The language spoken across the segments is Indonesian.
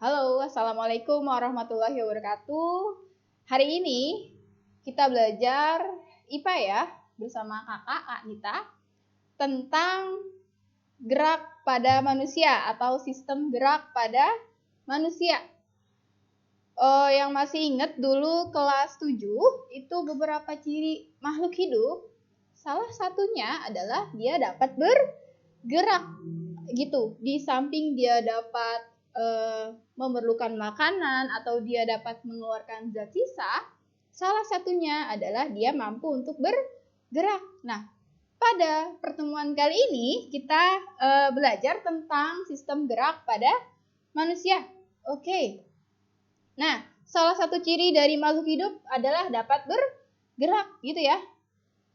Halo, Assalamualaikum warahmatullahi wabarakatuh. Hari ini kita belajar IPA ya, bersama kakak Kak Nita, tentang gerak pada manusia atau sistem gerak pada manusia. Yang masih ingat dulu kelas 7, itu beberapa ciri makhluk hidup. Salah satunya adalah dia dapat bergerak gitu. Di samping dia dapat memerlukan makanan atau dia dapat mengeluarkan zat sisa, salah satunya adalah dia mampu untuk bergerak. Nah, pada pertemuan kali ini kita belajar tentang sistem gerak pada manusia. Oke. Nah, salah satu ciri dari makhluk hidup adalah dapat bergerak gitu ya.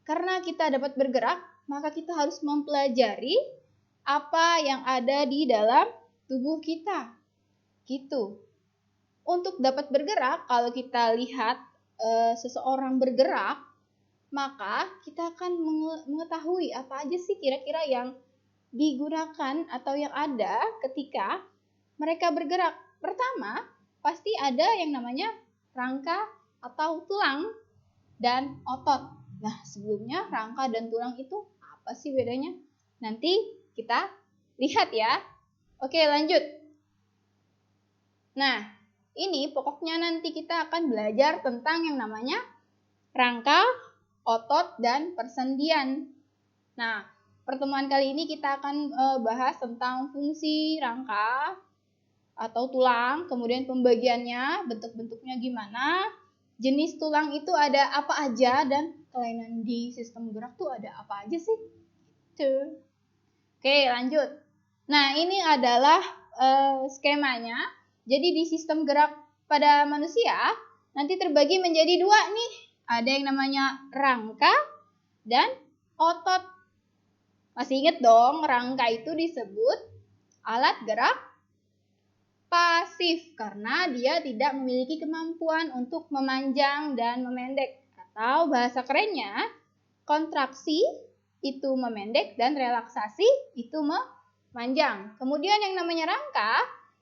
Karena kita dapat bergerak, maka kita harus mempelajari apa yang ada di dalam tubuh kita. Gitu. Untuk dapat bergerak, kalau kita lihat seseorang bergerak, maka kita akan mengetahui apa aja sih kira-kira yang digunakan atau yang ada ketika mereka bergerak. Pertama, pasti ada yang namanya rangka atau tulang dan otot. Nah, sebelumnya rangka dan tulang itu apa sih bedanya? Nanti kita lihat ya. Oke, lanjut. Nah, ini pokoknya nanti kita akan belajar tentang yang namanya rangka, otot, dan persendian. Nah, pertemuan kali ini kita akan bahas tentang fungsi rangka atau tulang, kemudian pembagiannya, bentuk-bentuknya gimana, jenis tulang itu ada apa aja, dan kelainan di sistem gerak tuh ada apa aja sih? Tuh. Oke, lanjut. Nah, ini adalah skemanya. Jadi di sistem gerak pada manusia nanti terbagi menjadi dua nih. Ada yang namanya rangka dan otot. Masih ingat dong, rangka itu disebut alat gerak pasif karena dia tidak memiliki kemampuan untuk memanjang dan memendek. Atau bahasa kerennya, kontraksi itu memendek dan relaksasi itu memanjang. Kemudian yang namanya rangka,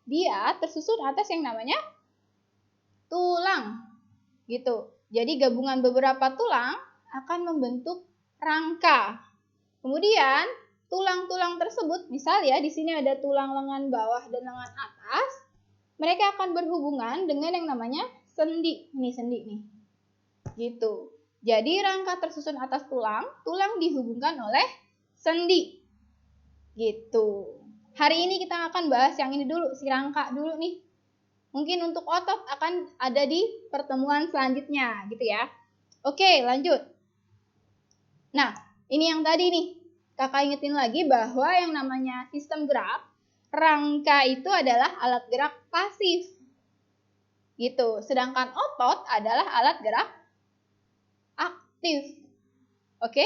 dia tersusun atas yang namanya tulang. Gitu. Jadi gabungan beberapa tulang akan membentuk rangka. Kemudian tulang-tulang tersebut, misal ya di sini ada tulang lengan bawah dan lengan atas, mereka akan berhubungan dengan yang namanya sendi. Ini sendi nih. Gitu. Jadi rangka tersusun atas tulang, tulang dihubungkan oleh sendi. Gitu. Hari ini kita akan bahas yang ini dulu, si rangka dulu nih. Mungkin untuk otot akan ada di pertemuan selanjutnya, gitu ya. Oke, lanjut. Nah, ini yang tadi nih. Kakak ingetin lagi bahwa yang namanya sistem gerak, rangka itu adalah alat gerak pasif. Gitu. Sedangkan otot adalah alat gerak aktif. Oke?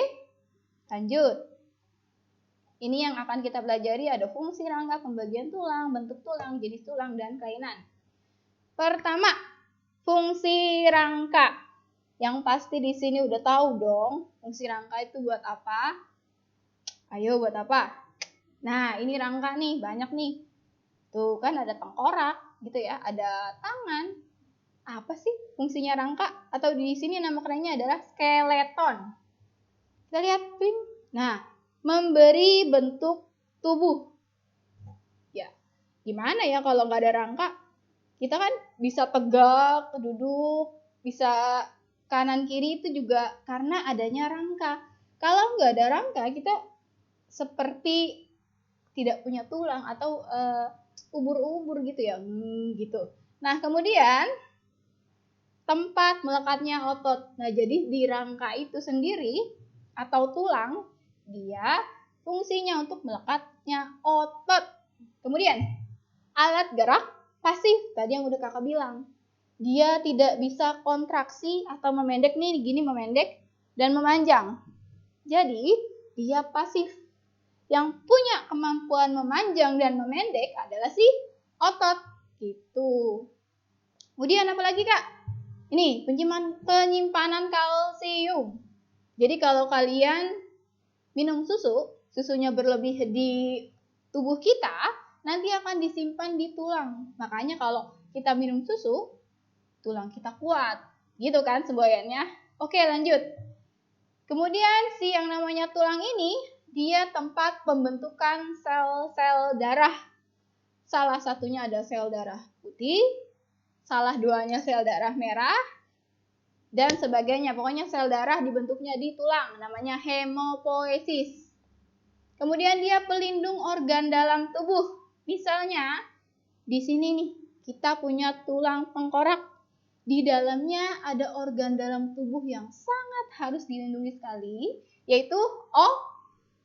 Lanjut. Ini yang akan kita pelajari, ada fungsi rangka, pembagian tulang, bentuk tulang, jenis tulang, dan kelainan. Pertama, fungsi rangka. Yang pasti di sini udah tahu dong, fungsi rangka itu buat apa? Ayo, buat apa? Nah, ini rangka nih, banyak nih. Tuh kan ada tengkorak gitu ya, ada tangan. Apa sih fungsinya rangka? Atau di sini nama kerennya adalah skeleton. Kita lihat, ping. Nah, memberi bentuk tubuh. Ya, gimana ya kalau nggak ada rangka? Kita kan bisa tegak, duduk, bisa kanan kiri itu juga karena adanya rangka. Kalau nggak ada rangka, kita seperti tidak punya tulang atau ubur-ubur gitu ya, gitu. Nah, kemudian tempat melekatnya otot. Nah, jadi di rangka itu sendiri atau tulang, dia fungsinya untuk melekatnya otot. Kemudian alat gerak pasif, tadi yang udah kakak bilang. Dia tidak bisa kontraksi atau memendek nih, gini memendek dan memanjang. Jadi, dia pasif. Yang punya kemampuan memanjang dan memendek adalah si otot. Gitu. Kemudian apa lagi, Kak? Ini, penyimpanan kalsium. Jadi kalau kalian minum susu, susunya berlebih di tubuh kita, nanti akan disimpan di tulang. Makanya kalau kita minum susu, tulang kita kuat. Gitu kan semboyannya. Oke, lanjut. Kemudian si yang namanya tulang ini, dia tempat pembentukan sel-sel darah. Salah satunya ada sel darah putih, salah duanya sel darah merah, dan sebagainya. Pokoknya sel darah dibentuknya di tulang, namanya hemopoiesis. Kemudian dia pelindung organ dalam tubuh. Misalnya, di sini nih, kita punya tulang tengkorak. Di dalamnya ada organ dalam tubuh yang sangat harus dilindungi sekali, yaitu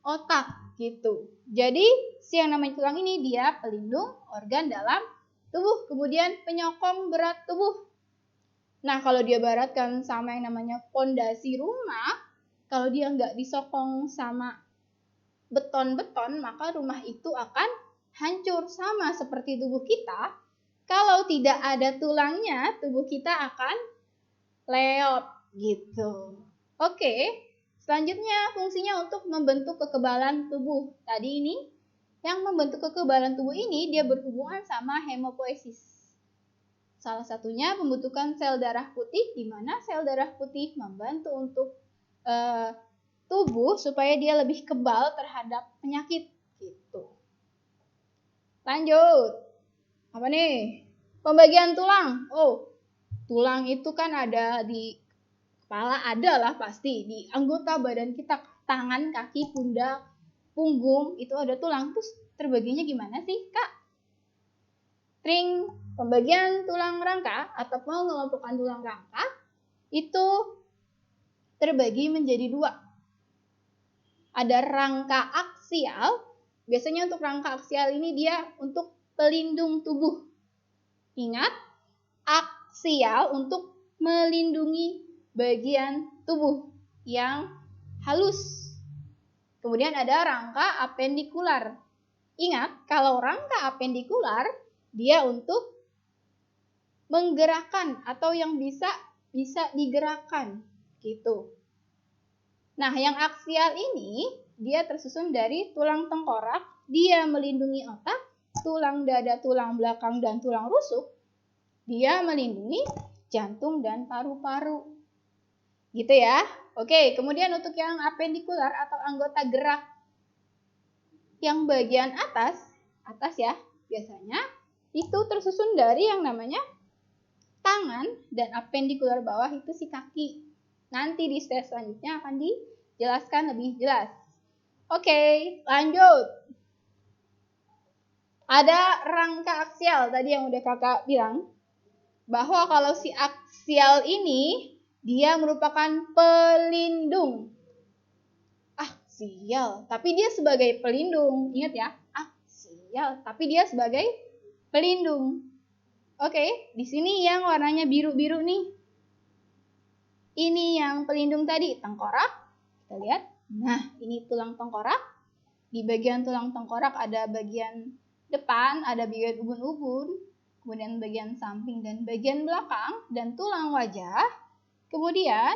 otak gitu. Jadi si yang namanya tulang ini dia pelindung organ dalam tubuh, kemudian penyokong berat tubuh. Nah kalau dia baratkan sama yang namanya pondasi rumah, kalau dia nggak disokong sama beton-beton, maka rumah itu akan hancur. Sama seperti tubuh kita, kalau tidak ada tulangnya, tubuh kita akan leot gitu. Oke, selanjutnya fungsinya untuk membentuk kekebalan tubuh. Tadi ini, yang membentuk kekebalan tubuh ini, dia berhubungan sama hemopoiesis. Salah satunya pembentukan sel darah putih, di mana sel darah putih membantu untuk tubuh supaya dia lebih kebal terhadap penyakit gitu. Lanjut. Apa nih? Pembagian tulang. Oh, tulang itu kan ada di kepala, ada lah pasti. Di anggota badan kita, tangan, kaki, pundak, punggung, itu ada tulang. Terus terbaginya gimana sih, Kak? Tring, pembagian tulang rangka atau pengelompokan tulang rangka itu terbagi menjadi dua. Ada rangka aksial. Biasanya untuk rangka aksial ini dia untuk pelindung tubuh. Ingat, aksial untuk melindungi bagian tubuh yang halus. Kemudian ada rangka apendikular. Ingat, kalau rangka apendikular, dia untuk menggerakkan atau yang bisa digerakkan gitu. Nah, yang aksial ini dia tersusun dari tulang tengkorak, dia melindungi otak, tulang dada, tulang belakang, dan tulang rusuk. Dia melindungi jantung dan paru-paru. Gitu ya. Oke, kemudian untuk yang apendikular atau anggota gerak yang bagian atas ya, biasanya itu tersusun dari yang namanya tangan, dan apendikular bawah itu si kaki. Nanti di step selanjutnya akan dijelaskan lebih jelas. Oke, lanjut. Ada rangka aksial tadi yang udah kakak bilang, bahwa kalau si aksial ini dia merupakan pelindung. Aksial, tapi dia sebagai pelindung. Ingat ya, aksial, tapi dia sebagai pelindung. Oke, di sini yang warnanya biru-biru nih. Ini yang pelindung tadi, tengkorak. Kita lihat. Nah, ini tulang tengkorak. Di bagian tulang tengkorak ada bagian depan, ada bagian ubun-ubun, kemudian bagian samping dan bagian belakang, dan tulang wajah. Kemudian,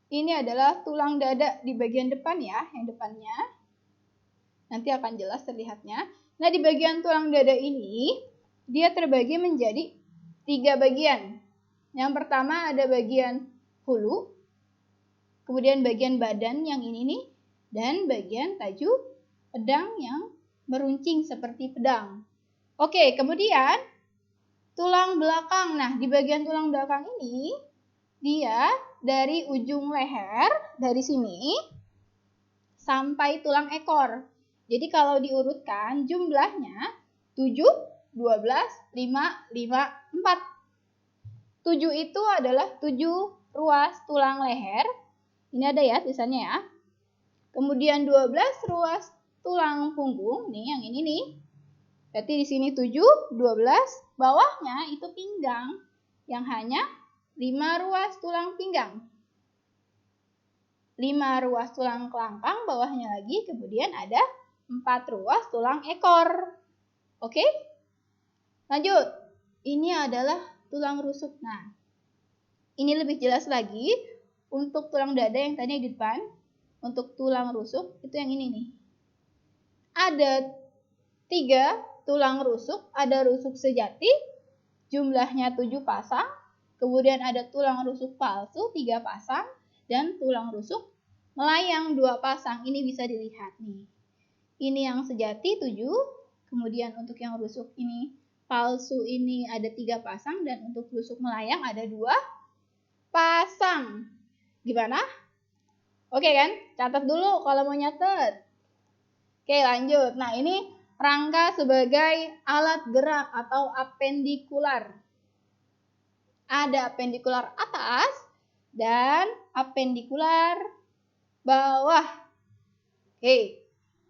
ini adalah tulang dada di bagian depan ya, yang depannya. Nanti akan jelas terlihatnya. Nah, di bagian tulang dada ini, dia terbagi menjadi 3 bagian. Yang pertama ada bagian hulu, kemudian bagian badan yang ini nih, dan bagian taju pedang yang meruncing seperti pedang. Oke, kemudian tulang belakang. Nah, di bagian tulang belakang ini, dia dari ujung leher, dari sini, sampai tulang ekor. Jadi kalau diurutkan, jumlahnya 7, 12, 5, 5, 4. 7 itu adalah 7 ruas tulang leher. Ini ada ya tulisannya ya. Kemudian 12 ruas tulang punggung. Nih yang ini nih. Berarti di sini 7, 12. Bawahnya itu pinggang. Yang hanya 5 ruas tulang pinggang. 5 ruas tulang kelangkang. Bawahnya lagi. Kemudian ada 4 ruas tulang ekor. Oke? Lanjut. Ini adalah tulang rusuk. Nah, ini lebih jelas lagi untuk tulang dada yang tadi di depan. Untuk tulang rusuk itu yang ini nih. Ada 3 tulang rusuk, ada rusuk sejati, jumlahnya 7 pasang. Kemudian ada tulang rusuk palsu 3 pasang. Dan tulang rusuk melayang 2 pasang. Ini bisa dilihat nih. Ini yang sejati 7. Kemudian untuk yang rusuk ini palsu ini ada 3 pasang. Dan untuk rusuk melayang ada 2 pasang. Gimana? Oke kan? Catat dulu kalau mau nyatet. Oke, lanjut. Nah, ini rangka sebagai alat gerak atau apendikular. Ada apendikular atas dan apendikular bawah. Oke.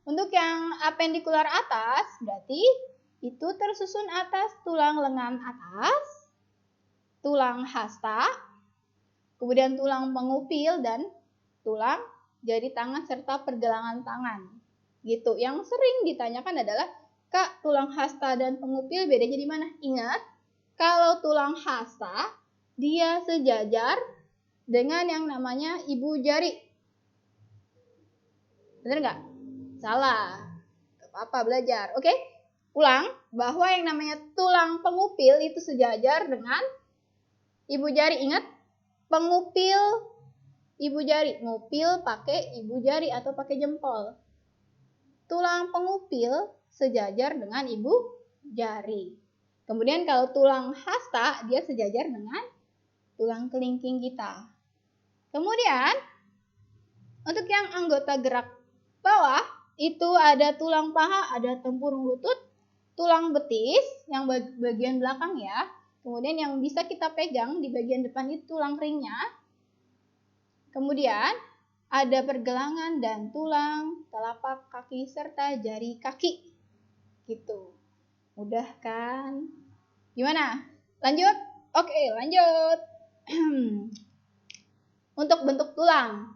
Untuk yang apendikular atas berarti itu tersusun atas tulang lengan atas, tulang hasta, kemudian tulang pengupil dan tulang jari tangan serta pergelangan tangan. Gitu. Yang sering ditanyakan adalah, Kak, tulang hasta dan pengupil bedanya di mana? Ingat, kalau tulang hasta dia sejajar dengan yang namanya ibu jari. Bener nggak? Salah. Gak apa-apa belajar. Oke? Ulang bahwa yang namanya tulang pengupil itu sejajar dengan ibu jari. Ingat, pengupil ibu jari. Ngupil pakai ibu jari atau pakai jempol. Tulang pengupil sejajar dengan ibu jari. Kemudian kalau tulang hasta, dia sejajar dengan tulang kelingking kita. Kemudian, untuk yang anggota gerak bawah, itu ada tulang paha, ada tempurung lutut, tulang betis, yang bagian belakang ya. Kemudian yang bisa kita pegang di bagian depan itu tulang ringnya. Kemudian, ada pergelangan dan tulang telapak kaki serta jari kaki. Gitu. Mudah kan? Gimana? Lanjut? Oke, lanjut. Untuk bentuk tulang.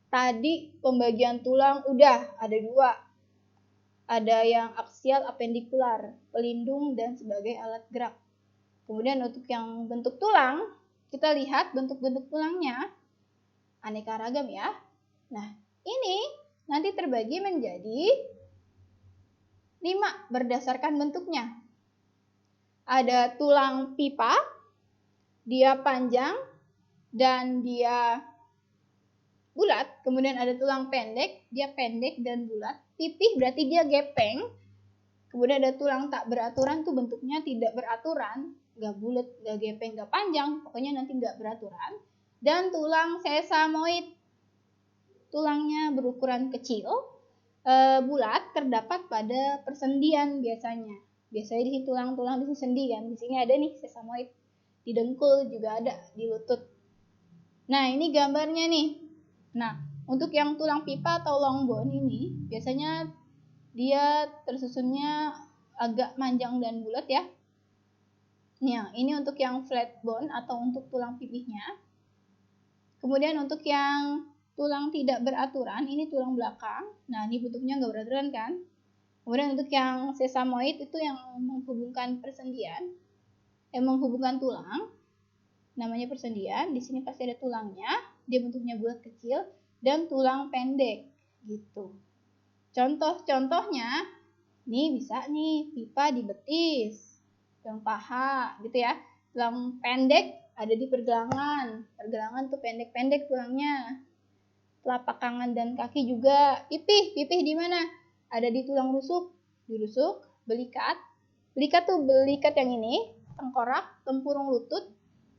Tadi pembagian tulang udah ada 2. Ada yang aksial apendikular, pelindung dan sebagai alat gerak. Kemudian untuk yang bentuk tulang, kita lihat bentuk-bentuk tulangnya aneka ragam ya. Nah, ini nanti terbagi menjadi 5 berdasarkan bentuknya. Ada tulang pipa, dia panjang dan dia bulat. Kemudian ada tulang pendek, dia pendek dan bulat. Pipih berarti dia gepeng. Kemudian ada tulang tak beraturan, tuh bentuknya tidak beraturan, gak bulat, gak gepeng, gak panjang, pokoknya nanti gak beraturan. Dan tulang sesamoid, tulangnya berukuran kecil, bulat, terdapat pada persendian biasanya. Biasanya di tulang-tulang di sendi kan. Di sini ada nih sesamoid, di dengkul juga ada, di lutut. Nah, ini gambarnya nih. Nah, untuk yang tulang pipa atau long bone ini biasanya dia tersusunnya agak manjang dan bulat ya. Nah, ini untuk yang flat bone atau untuk tulang pipihnya. Kemudian untuk yang tulang tidak beraturan, ini tulang belakang. Nah, ini bentuknya nggak beraturan kan. Kemudian untuk yang sesamoid itu yang menghubungkan persendian, yang menghubungkan tulang, namanya persendian. Di sini pasti ada tulangnya, dia bentuknya bulat kecil dan tulang pendek gitu. Contoh-contohnya, nih bisa nih pipa di betis, tulang paha gitu ya. Tulang pendek ada di pergelangan. Pergelangan tuh pendek-pendek tulangnya. Telapak tangan dan kaki juga. Pipih di mana? Ada di tulang rusuk. Di rusuk, belikat. Belikat tuh belikat yang ini, tengkorak, tempurung lutut,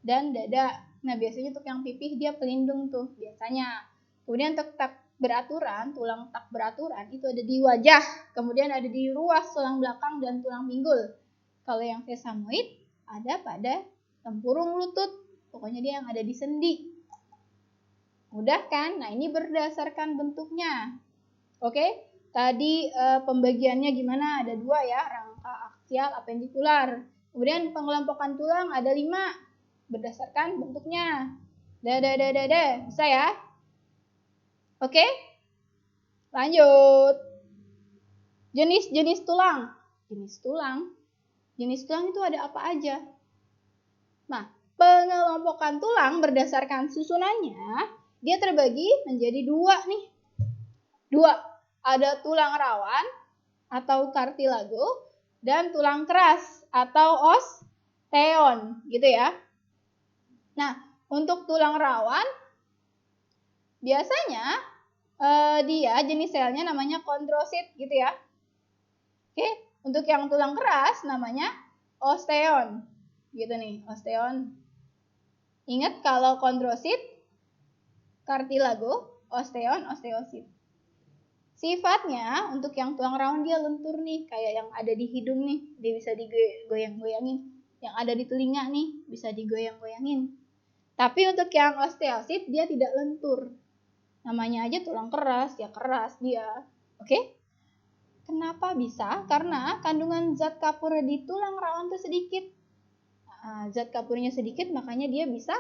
dan dada. Nah, biasanya untuk yang pipih dia pelindung tuh biasanya. Kemudian untuk tak beraturan, tulang tak beraturan itu ada di wajah. Kemudian ada di ruas tulang belakang dan tulang pinggul. Kalau yang sesamoid ada pada tempurung lutut. Pokoknya dia yang ada di sendi. Mudah kan? Nah, ini berdasarkan bentuknya. Oke? Tadi pembagiannya gimana? Ada 2 ya, rangka aksial, apendikular. Kemudian pengelompokan tulang ada 5 berdasarkan bentuknya. Bisa ya? Oke? Lanjut. Jenis-jenis tulang. Jenis tulang itu ada apa aja? Nah, pengelompokan tulang berdasarkan susunannya, dia terbagi menjadi 2 nih. 2. Ada tulang rawan atau kartilago, dan tulang keras atau osteon, gitu ya. Nah, untuk tulang rawan, biasanya dia jenis selnya namanya kondrosit, gitu ya. Oke, untuk yang tulang keras namanya osteon, gitu nih, osteon. Ingat kalau kondrosit, kartilago, osteon, osteosit. Sifatnya untuk yang tulang rawan dia lentur nih, kayak yang ada di hidung nih, dia bisa digoyang-goyangin. Yang ada di telinga nih, bisa digoyang-goyangin. Tapi untuk yang osteosit dia tidak lentur. Namanya aja tulang keras, ya keras dia. Oke? Kenapa bisa? Karena kandungan zat kapur di tulang rawan itu sedikit. Nah, zat kapurnya sedikit, makanya dia bisa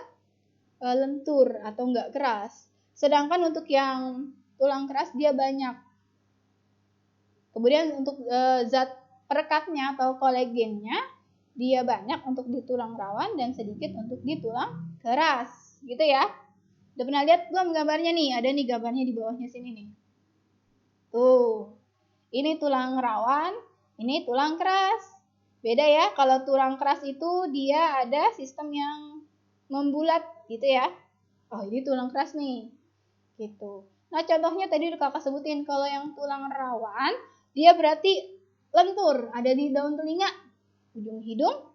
lentur atau enggak keras. Sedangkan untuk yang tulang keras dia banyak. Kemudian untuk zat perekatnya atau kolagennya dia banyak untuk di tulang rawan dan sedikit untuk di tulang keras, gitu ya. Udah pernah lihat belum gambarnya nih? Ada nih gambarnya di bawahnya sini nih. Tuh, ini tulang rawan, ini tulang keras. Beda ya, kalau tulang keras itu dia ada sistem yang membulat gitu ya. Oh, ini tulang keras nih, gitu. Nah, contohnya tadi udah kakak sebutin, kalau yang tulang rawan, dia berarti lentur, ada di daun telinga, ujung hidung,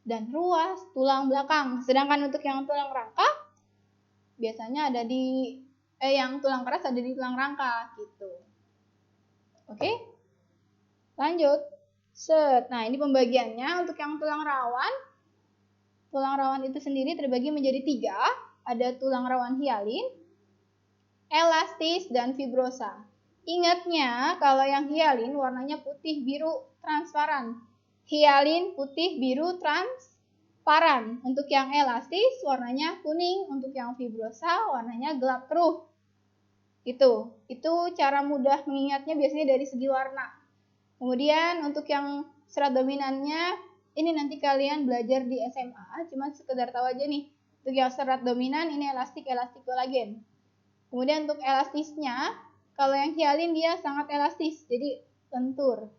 dan ruas tulang belakang. Sedangkan untuk yang tulang rangka, biasanya ada di, yang tulang keras ada di tulang rangka, gitu. Oke? Lanjut. Set. Nah, ini pembagiannya untuk yang tulang rawan. Tulang rawan itu sendiri terbagi menjadi 3. Ada tulang rawan hialin, elastis, dan fibrosa. Ingatnya, kalau yang hialin warnanya putih, biru, transparan. Hialin putih, biru, transparan. Untuk yang elastis warnanya kuning, untuk yang fibrosa warnanya gelap keruh. Itu cara mudah mengingatnya biasanya dari segi warna. Kemudian untuk yang serat dominannya, ini nanti kalian belajar di SMA, cuma sekedar tahu aja nih. Untuk yang serat dominan ini elastik kolagen. Kemudian untuk elastisnya, kalau yang hialin dia sangat elastis, jadi lentur.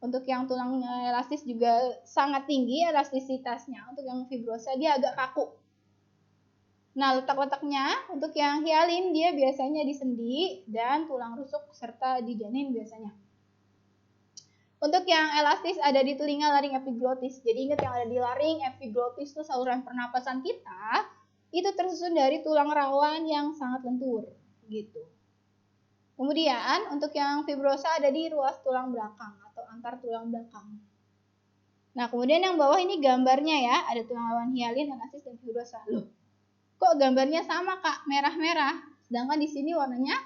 Untuk yang tulang elastis juga sangat tinggi elastisitasnya. Untuk yang fibrosa dia agak kaku. Nah, letak-letaknya untuk yang hialin dia biasanya di sendi dan tulang rusuk serta di janin biasanya. Untuk yang elastis ada di telinga, laring, epiglotis. Jadi ingat yang ada di laring, epiglotis itu saluran pernapasan kita, itu tersusun dari tulang rawan yang sangat lentur, gitu. Kemudian untuk yang fibrosa ada di ruas tulang belakang atau antar tulang belakang. Nah, kemudian yang bawah ini gambarnya ya, ada tulang rawan hialin, elastis, dan fibrosa. Loh, kok gambarnya sama Kak, merah-merah, sedangkan di sini warnanya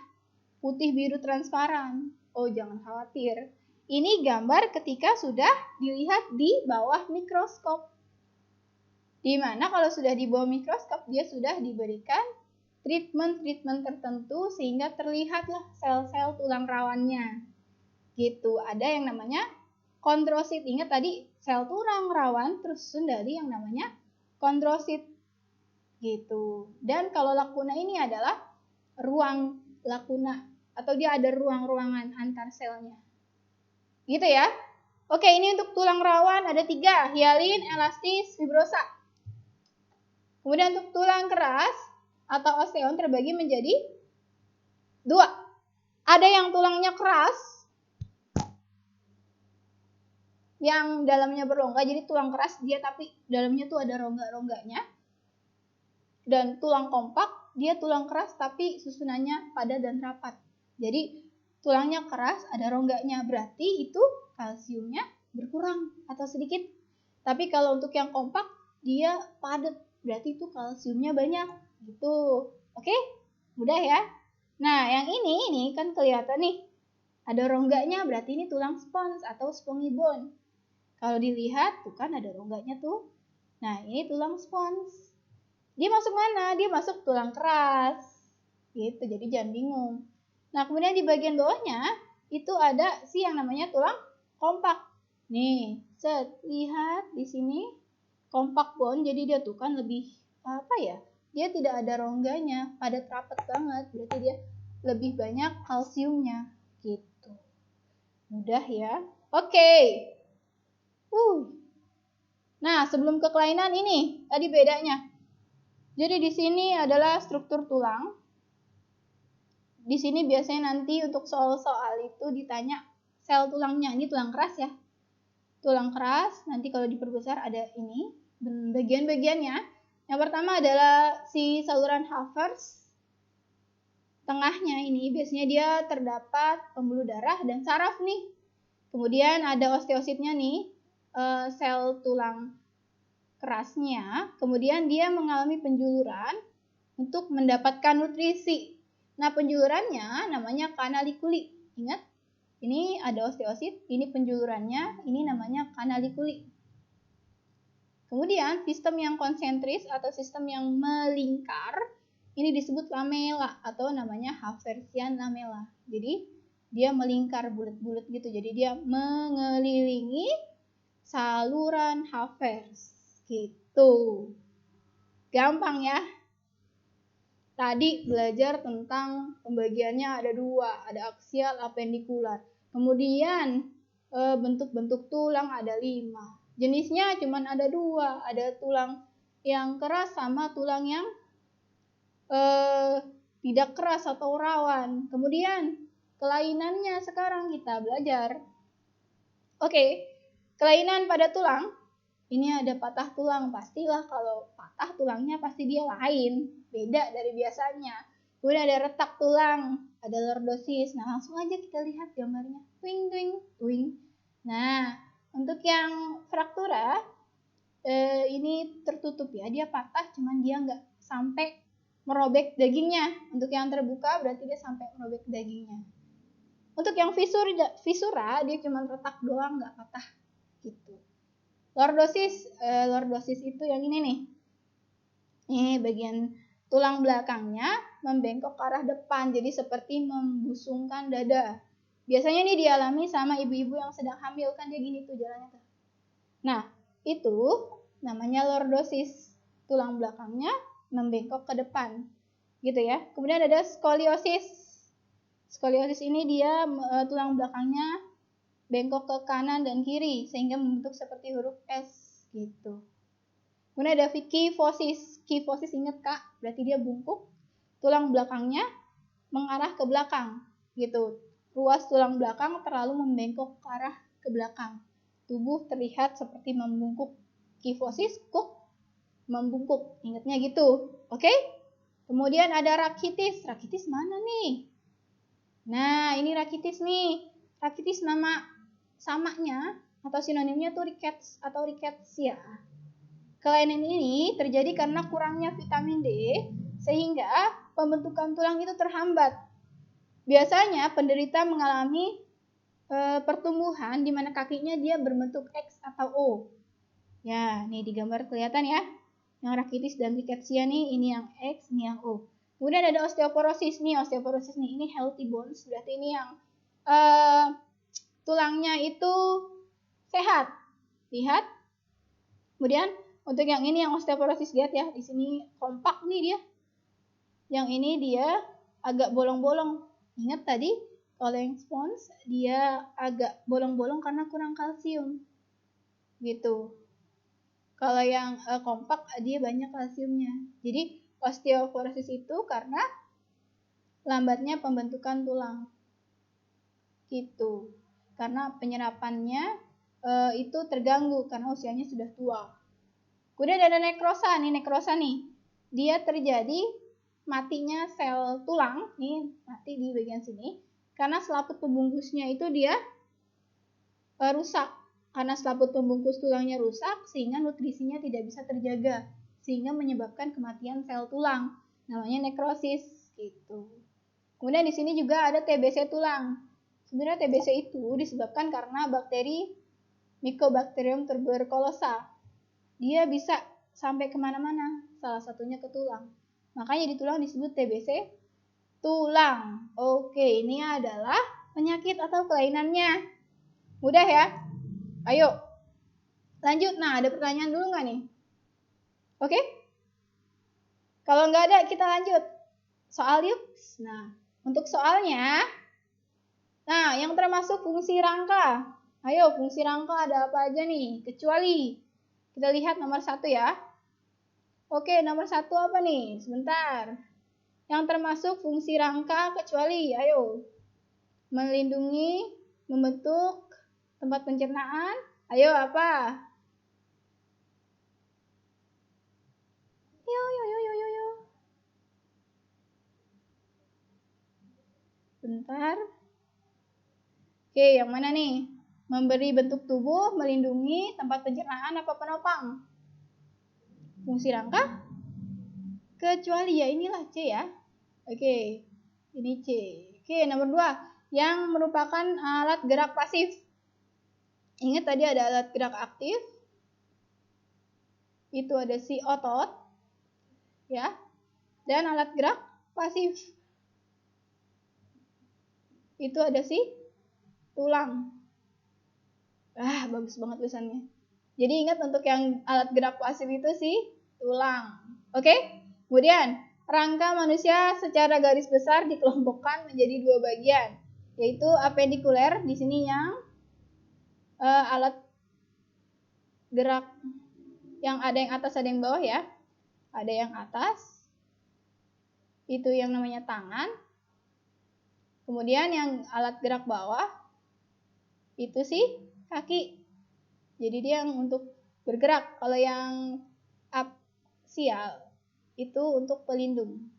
putih biru transparan. Oh, jangan khawatir. Ini gambar ketika sudah dilihat di bawah mikroskop. Di mana kalau sudah di bawah mikroskop dia sudah diberikan treatment tertentu sehingga terlihatlah sel-sel tulang rawannya. Gitu. Ada yang namanya kondrosit. Ingat tadi sel tulang rawan tersusun dari yang namanya kondrosit. Gitu. Dan kalau lakuna ini adalah ruang lakuna atau dia ada ruang-ruangan antar selnya. Gitu ya. Oke, ini untuk tulang rawan ada 3, hialin, elastis, fibrosa. Kemudian untuk tulang keras atau osteon terbagi menjadi 2. Ada yang tulangnya keras, yang dalamnya berongga, jadi tulang keras dia tapi dalamnya tuh ada rongga-rongganya. Dan tulang kompak, dia tulang keras tapi susunannya padat dan rapat. Jadi tulangnya keras, ada rongganya, berarti itu kalsiumnya berkurang atau sedikit. Tapi kalau untuk yang kompak, dia padat, berarti itu kalsiumnya banyak. Gitu. Oke? Mudah ya? Nah, yang ini kan kelihatan nih. Ada rongganya, berarti ini tulang spons atau spongy bone. Kalau dilihat, tuh kan ada rongganya tuh. Nah, ini tulang spons. Dia masuk mana? Dia masuk tulang keras. Gitu, jadi jangan bingung. Nah, kemudian di bagian bawahnya itu ada yang namanya tulang kompak. Nih, lihat di sini kompak bone, jadi dia tuh kan lebih dia tidak ada rongganya, padat rapat banget, berarti dia lebih banyak kalsiumnya gitu. Mudah ya. Oke. Nah, sebelum ke kelainan ini, tadi bedanya. Jadi di sini adalah struktur tulang. Di sini biasanya nanti untuk soal-soal itu ditanya sel tulangnya. Ini tulang keras ya. Tulang keras, nanti kalau diperbesar ada ini, bagian-bagiannya. Yang pertama adalah si saluran Havertz. Tengahnya ini biasanya dia terdapat pembuluh darah dan saraf nih. Kemudian ada osteositnya nih, sel tulang kerasnya. Kemudian dia mengalami penjuluran untuk mendapatkan nutrisi. Nah, penjulurannya namanya kanalikuli. Ingat, ini ada osteosit, ini penjulurannya, ini namanya kanalikuli. Kemudian sistem yang konsentris atau sistem yang melingkar ini disebut lamela atau namanya Haversian lamela. Jadi dia melingkar bulat-bulat gitu. Jadi dia mengelilingi saluran Havertz gitu. Gampang ya. Tadi belajar tentang pembagiannya ada dua, ada aksial, apendikular. Kemudian bentuk-bentuk tulang ada 5. Jenisnya cuma ada 2, ada tulang yang keras sama tulang yang tidak keras atau rawan. Kemudian kelainannya sekarang kita belajar. Oke, kelainan pada tulang. Ini ada patah tulang, pastilah kalau patah tulangnya pasti dia lain, beda dari biasanya. Kemudian ada retak tulang, ada lordosis. Nah, langsung aja kita lihat gambarnya. Twing, twing, twing. Nah, untuk yang fraktura, ini tertutup ya, dia patah, cuman dia nggak sampai merobek dagingnya. Untuk yang terbuka berarti dia sampai merobek dagingnya. Untuk yang visura dia cuma retak doang, nggak patah gitu. Lordosis itu yang ini nih. Ini bagian tulang belakangnya membengkok ke arah depan, jadi seperti membusungkan dada. Biasanya ini dialami sama ibu-ibu yang sedang hamil, kan dia gini tuh jalannya tuh. Nah, itu namanya lordosis. Tulang belakangnya membengkok ke depan. Gitu ya. Kemudian ada skoliosis. Skoliosis ini dia tulang belakangnya bengkok ke kanan dan kiri sehingga membentuk seperti huruf S gitu. Kemudian ada kyphosis. Kyphosis ingat Kak, berarti dia bungkuk. Tulang belakangnya mengarah ke belakang gitu. Ruas tulang belakang terlalu membengkok ke arah ke belakang. Tubuh terlihat seperti membungkuk. Kyphosis, kuk, membungkuk. Ingatnya gitu. Oke? Kemudian ada rakitis. Rakitis mana nih? Nah, ini rakitis nih. Rakitis nama samanya atau sinonimnya tuh rickets atau rickettsia. Kelainan ini terjadi karena kurangnya vitamin D sehingga pembentukan tulang itu terhambat. Biasanya penderita mengalami pertumbuhan di mana kakinya dia berbentuk X atau O. Ya, nih di gambar kelihatan ya. Yang rakitis dan rickettsia nih, ini yang X, ini yang O. Kemudian ada osteoporosis nih, ini healthy bones, berarti ini yang tulangnya itu sehat. Lihat. Kemudian untuk yang ini yang osteoporosis, lihat ya, di sini kompak nih dia. Yang ini dia agak bolong-bolong. Ingat tadi kalau yang spons dia agak bolong-bolong karena kurang kalsium. Gitu. Kalau yang kompak dia banyak kalsiumnya. Jadi osteoporosis itu karena lambatnya pembentukan tulang. Gitu. Karena penyerapannya itu terganggu karena usianya sudah tua. Kemudian ada nekrosa nih. Dia terjadi matinya sel tulang, nih mati di bagian sini, karena selaput pembungkusnya itu dia rusak. Karena selaput pembungkus tulangnya rusak, sehingga nutrisinya tidak bisa terjaga, sehingga menyebabkan kematian sel tulang. Namanya nekrosis, gitu. Kemudian di sini juga ada TBC tulang. Sebenarnya TBC itu disebabkan karena bakteri Mycobacterium tuberculosa. Dia bisa sampai kemana-mana, salah satunya ke tulang. Makanya di tulang disebut TBC tulang. Oke, ini adalah penyakit atau kelainannya. Mudah ya? Ayo, lanjut. Nah, ada pertanyaan dulu nggak nih? Oke? Kalau nggak ada, kita lanjut. Soal yuk. Nah, untuk soalnya, Nah, yang termasuk fungsi rangka. Ayo, fungsi rangka ada apa aja nih? Kecuali. Kita lihat nomor 1 ya. Oke, nomor 1 apa nih? Sebentar. Yang termasuk fungsi rangka kecuali, ayo. Melindungi, membentuk tempat pencernaan. Ayo, apa? Yo. Bentar. Oke, yang mana nih? Memberi bentuk tubuh, melindungi tempat pencernaan apa penopang? Fungsi rangka? Kecuali ya inilah C ya. Oke, ini C. Oke, nomor 2. Yang merupakan alat gerak pasif. Ingat tadi ada alat gerak aktif. Itu ada si otot. Ya. Dan alat gerak pasif. Itu ada si tulang. Bagus banget tulisannya. Jadi ingat untuk yang alat gerak pasif itu si tulang. Oke? Kemudian, rangka manusia secara garis besar dikelompokkan menjadi 2 bagian, yaitu apendikuler, di sini yang alat gerak yang ada yang atas ada yang bawah ya. Ada yang atas, itu yang namanya tangan. Kemudian yang alat gerak bawah, itu sih kaki. Jadi dia yang untuk bergerak. Kalau yang aksial, itu untuk pelindung.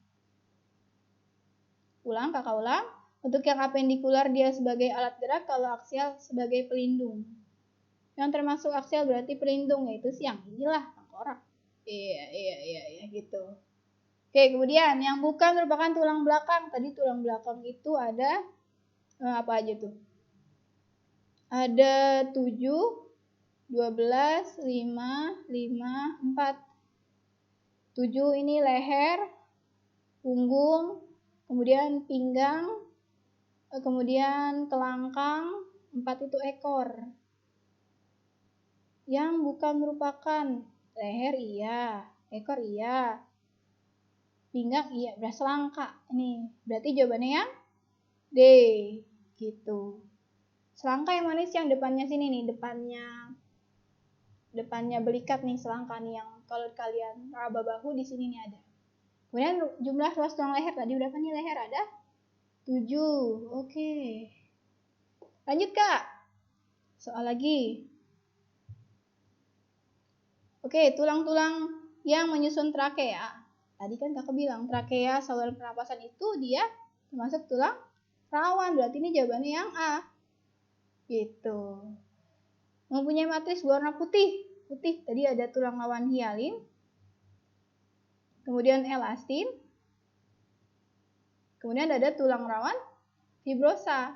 Ulang, kakak ulang. Untuk yang apendikular dia sebagai alat gerak, kalau aksial sebagai pelindung. Yang termasuk aksial berarti pelindung, yaitu si yang inilah, tengkorak. Iya, gitu. Oke, kemudian yang bukan merupakan tulang belakang. Tadi tulang belakang itu ada apa aja tuh? Ada 7, 12, 5, 4. 7 ini leher, punggung, kemudian pinggang, kemudian telangkang, 4 itu ekor. Yang bukan merupakan leher iya, ekor iya, pinggang iya, berarti selangka. Ini berarti jawabannya yang D, gitu. Selangka yang mana sih? Yang depannya sini nih, depannya belikat nih, selangka nih yang kalau kalian raba bahu di sini nih ada. Kemudian jumlah ruas tulang leher tadi berapa nih leher? Ada 7. Oke. Lanjut Kak. Soal lagi. Oke, tulang-tulang yang menyusun trakea. Tadi kan Kakak bilang trakea saluran pernapasan itu dia termasuk tulang rawan. Berarti ini jawabannya yang A. Gitu. Mempunyai matris berwarna putih. Putih tadi ada tulang rawan hialin. Kemudian elastin. Kemudian ada tulang rawan fibrosa.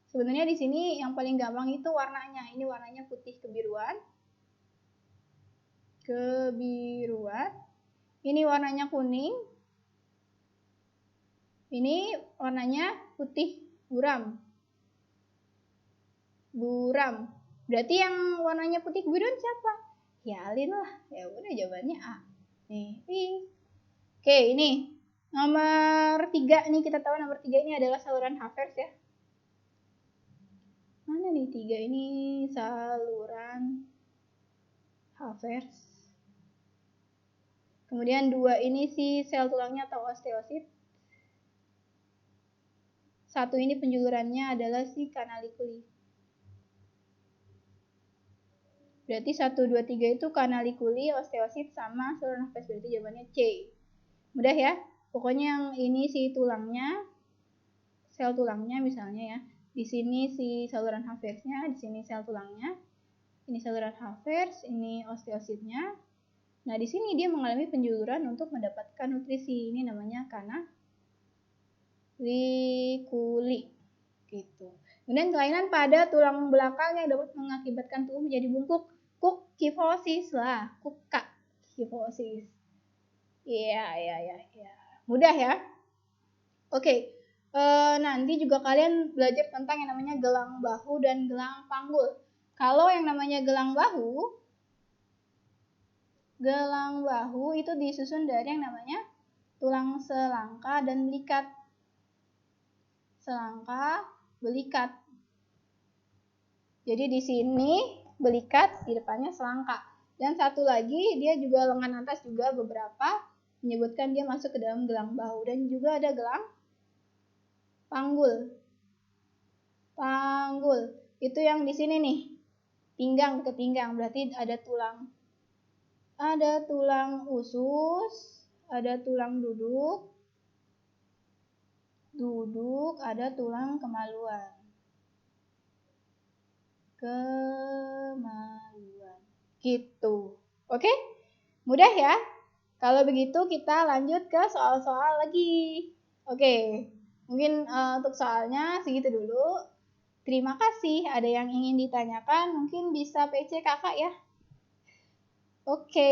Sebenarnya di sini yang paling gampang itu warnanya. Ini warnanya putih kebiruan. Ini warnanya kuning. Ini warnanya putih buram. Berarti yang warnanya putih kebiruan siapa? Hialin lah. Ya udah jawabannya A. Nih. Oke, ini nomor 3 nih, kita tahu nomor 3 ini adalah saluran Havertz ya. Mana nih 3 ini saluran Havertz. Kemudian 2 ini si sel tulangnya atau osteosit. 1 ini penjulurannya adalah si canaliculi. Berarti 1, 2, 3 itu canaliculi, osteosit, sama saluran Havertz. Berarti jawabannya C. Mudah ya. Pokoknya yang ini si tulangnya, sel tulangnya misalnya ya. Di sini si saluran Havertz-nya, di sini sel tulangnya. Ini saluran Havertz, ini osteositnya. Nah, di sini dia mengalami penjuluran untuk mendapatkan nutrisi. Ini namanya canaliculi. Gitu. Kemudian kelainan pada tulang belakang yang dapat mengakibatkan tubuh menjadi bungkuk. Kyphosis lah, kukak kyphosis. Iya. Mudah ya. Oke. Nanti juga kalian belajar tentang yang namanya gelang bahu dan gelang panggul. Kalau yang namanya gelang bahu itu disusun dari yang namanya tulang selangka dan belikat. Selangka, belikat. Jadi di sini belikat, di depannya selangka. Dan satu lagi, dia juga lengan atas juga beberapa menyebutkan dia masuk ke dalam gelang bahu. Dan juga ada gelang panggul. Panggul, itu yang di sini nih, pinggang ke pinggang, berarti ada tulang. Ada tulang usus, ada tulang duduk, ada tulang kemaluan. Gitu. Oke? Mudah ya? Kalau begitu kita lanjut ke soal-soal lagi. Oke. Mungkin untuk soalnya segitu dulu. Terima kasih. Ada yang ingin ditanyakan, mungkin bisa PC kakak ya. Oke.